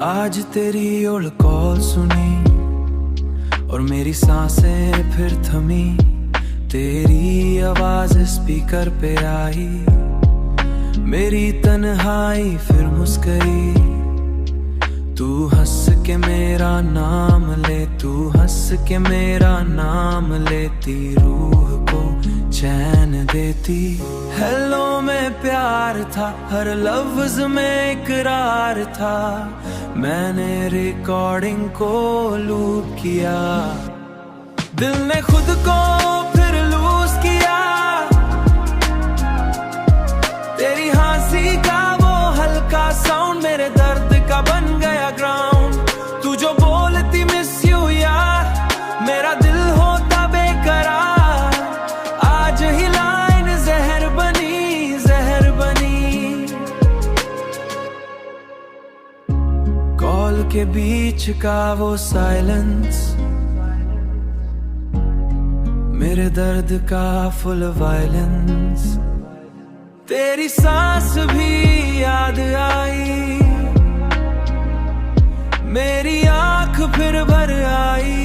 आज तेरी old call सुनी और मेरी सांसें फिर थमी। तेरी आवाज स्पीकर पे आई, मेरी तन्हाई फिर मुस्करी। तू हंस के मेरा नाम ले, तू हंस के मेरा नाम लेती, रूह को चैन देती। हेलो में प्यार था, हर लफ्ज में इकरार था। मैंने रिकॉर्डिंग को लूप किया, दिल ने खुद को फिर लूज किया। तेरी हंसी का वो हल्का साउंड मेरे दर्द का बन गया ग्राउंड। तू जो बोलती मिस यू यार, मेरा दिल होता बेकरार। आज ही लाइन जहर बनी, जहर बनी। कॉल के बीच का वो साइलेंस, मेरे दर्द का फुल वायलेंस। तेरी सांस भी याद आई, मेरी आंख फिर भर आई।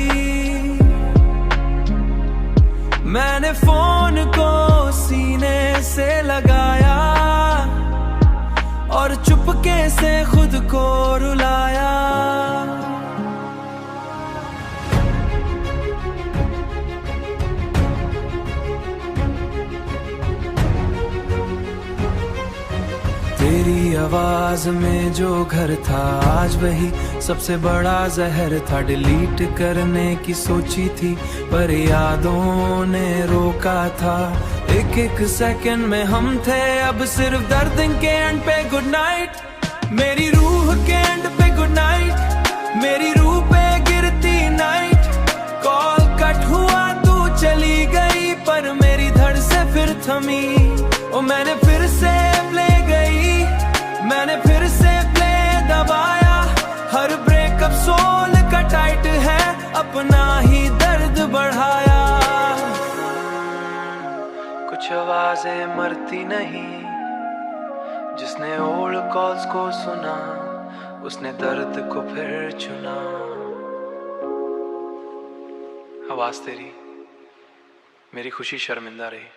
मैंने फोन को सीने से लगाया और चुपके से खुद को रुलाया। तेरी आवाज में जो घर था, आज वही सबसे बड़ा जहर था। डिलीट करने की सोची थी पर यादों ने रोका था। एक एक सेकंड में हम थे अब सिर्फ दर्द के एंड पे गुड नाइट। मेरी रूह के एंड पे गुड नाइट, मेरी रूह पे गिरती नाइट। कॉल कट हुआ, तू चली गई पर मेरी धड़ से फिर थमी। ओ मैंने फिर से प्ले गई, मैंने फिर से प्ले दबाया। हर ब्रेकअप सोल का टाइट है, अपना ही दर्द बढ़ाया। कुछ आवाजें मरती नहीं, जिसने ओल्ड कॉल्स को सुना उसने दर्द को फिर चुना। आवाज तेरी, मेरी खुशी शर्मिंदा रही।